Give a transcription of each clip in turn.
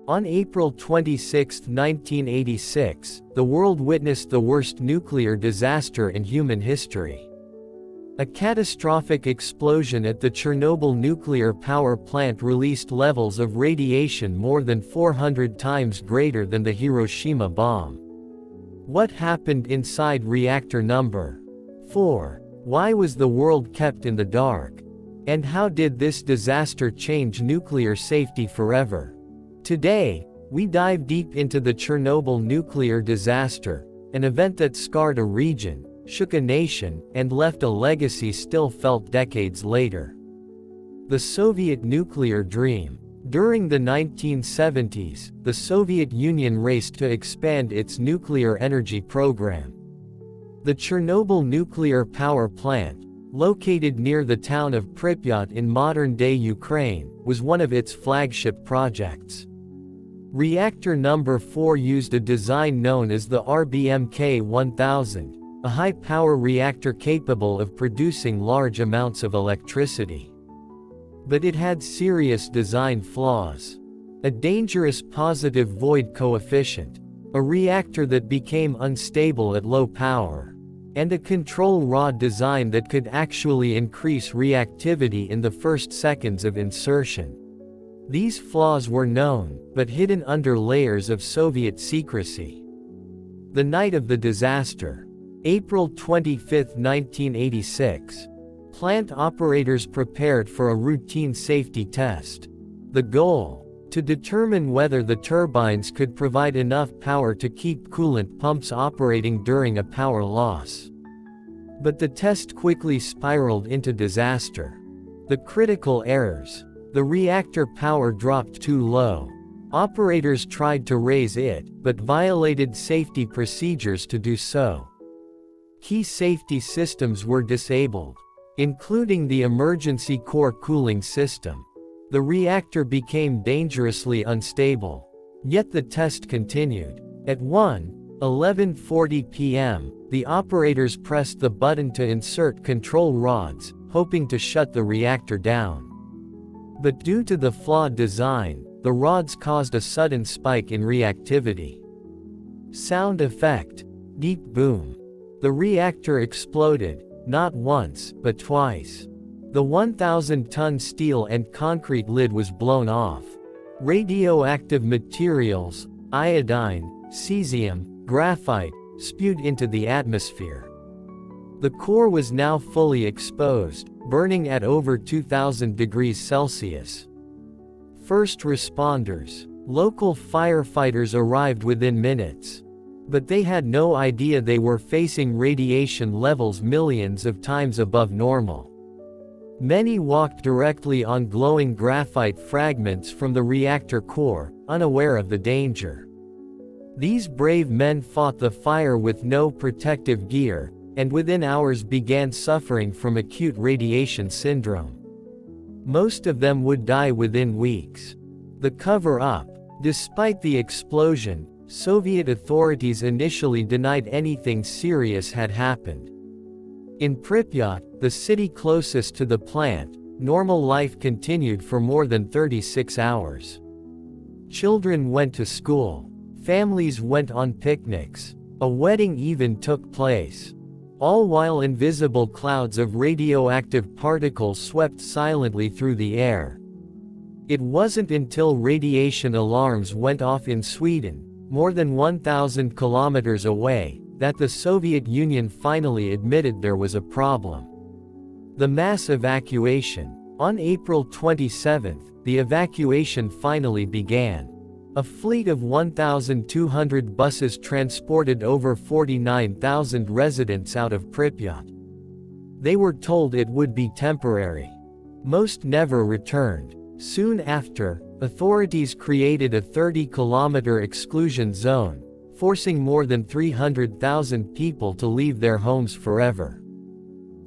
On April 26, 1986, the world witnessed the worst nuclear disaster in human history. A catastrophic explosion at the Chernobyl nuclear power plant released levels of radiation more than 400 times greater than the Hiroshima bomb. What happened inside reactor number 4? Why was the world kept in the dark? And how did this disaster change nuclear safety forever? Today, we dive deep into the Chernobyl nuclear disaster, an event that scarred a region, shook a nation, and left a legacy still felt decades later. The Soviet nuclear dream. During the 1970s, the Soviet Union raced to expand its nuclear energy program. The Chernobyl nuclear power plant, located near the town of Pripyat in modern-day Ukraine, was one of its flagship projects. Reactor number 4 used a design known as the RBMK-1000, a high-power reactor capable of producing large amounts of electricity. But it had serious design flaws. A dangerous positive void coefficient, a reactor that became unstable at low power, and a control rod design that could actually increase reactivity in the first seconds of insertion. These flaws were known, but hidden under layers of Soviet secrecy. The night of the disaster, April 25, 1986. Plant operators prepared for a routine safety test. The goal? To determine whether the turbines could provide enough power to keep coolant pumps operating during a power loss. But the test quickly spiraled into disaster. The critical errors. The reactor power dropped too low. Operators tried to raise it, but violated safety procedures to do so. Key safety systems were disabled, including the emergency core cooling system. The reactor became dangerously unstable. Yet the test continued. At 11:40 p.m., the operators pressed the button to insert control rods, hoping to shut the reactor down. But due to the flawed design, the rods caused a sudden spike in reactivity. Sound effect. Deep boom. The reactor exploded, not once, but twice. The 1,000-ton steel and concrete lid was blown off. Radioactive materials, iodine, cesium, graphite, spewed into the atmosphere. The core was now fully exposed, burning at over 2,000 degrees Celsius. First responders, local firefighters arrived within minutes. But they had no idea they were facing radiation levels millions of times above normal. Many walked directly on glowing graphite fragments from the reactor core, unaware of the danger. These brave men fought the fire with no protective gear, and within hours began suffering from acute radiation syndrome. Most of them would die within weeks. The cover-up. Despite the explosion, Soviet authorities initially denied anything serious had happened. In Pripyat, the city closest to the plant, normal life continued for more than 36 hours. Children went to school. Families went on picnics. A wedding even took place. All while invisible clouds of radioactive particles swept silently through the air. It wasn't until radiation alarms went off in Sweden, more than 1,000 kilometers away, that the Soviet Union finally admitted there was a problem. The mass evacuation. On April 27, the evacuation finally began. A fleet of 1,200 buses transported over 49,000 residents out of Pripyat. They were told it would be temporary. Most never returned. Soon after, authorities created a 30-kilometer exclusion zone, forcing more than 300,000 people to leave their homes forever.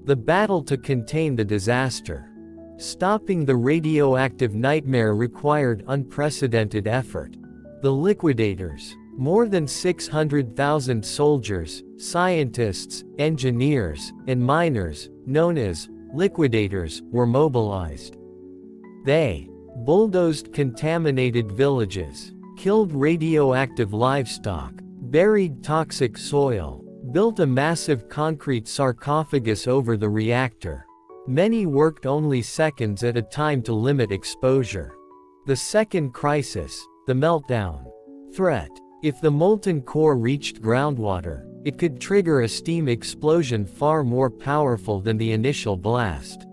The battle to contain the disaster. Stopping the radioactive nightmare required unprecedented effort. The liquidators, more than 600,000 soldiers, scientists, engineers, and miners, known as liquidators, were mobilized. They bulldozed contaminated villages, killed radioactive livestock, buried toxic soil, built a massive concrete sarcophagus over the reactor. Many worked only seconds at a time to limit exposure. The second crisis, the meltdown. Threat. If the molten core reached groundwater, it could trigger a steam explosion far more powerful than the initial blast.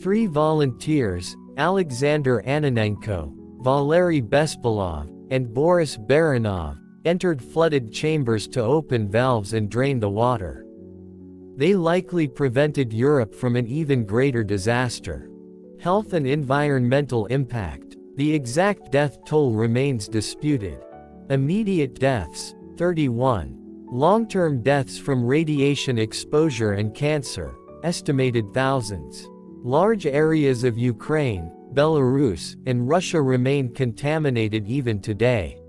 3 volunteers, Alexander Ananenko, Valery Bespalov, and Boris Baranov, entered flooded chambers to open valves and drain the water. They likely prevented Europe from an even greater disaster. Health and environmental impact. The exact death toll remains disputed. Immediate deaths, 31. Long-term deaths from radiation exposure and cancer, estimated thousands. Large areas of Ukraine, Belarus, and Russia remain contaminated even today.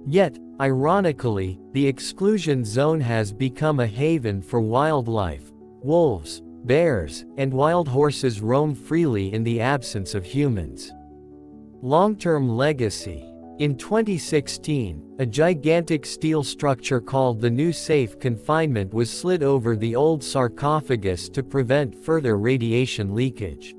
Yet, ironically, the exclusion zone has become a haven for wildlife. Wolves, bears, and wild horses roam freely in the absence of humans. Long-term legacy. In 2016, a gigantic steel structure called the New Safe Confinement was slid over the old sarcophagus to prevent further radiation leakage.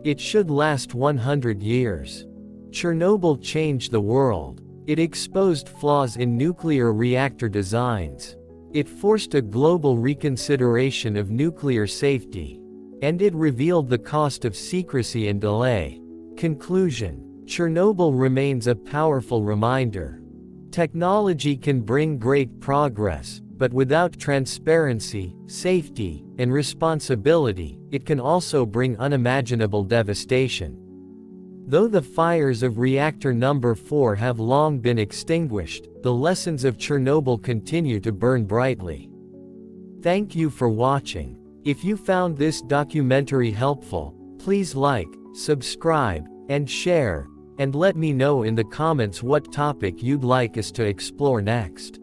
It should last 100 years. Chernobyl changed the world. It exposed flaws in nuclear reactor designs. It forced a global reconsideration of nuclear safety. And it revealed the cost of secrecy and delay. Conclusion. Chernobyl remains a powerful reminder. Technology can bring great progress, but without transparency, safety, and responsibility, it can also bring unimaginable devastation. Though the fires of Reactor No. 4 have long been extinguished, the lessons of Chernobyl continue to burn brightly. Thank you for watching. If you found this documentary helpful, please like, subscribe, and share, and let me know in the comments what topic you'd like us to explore next.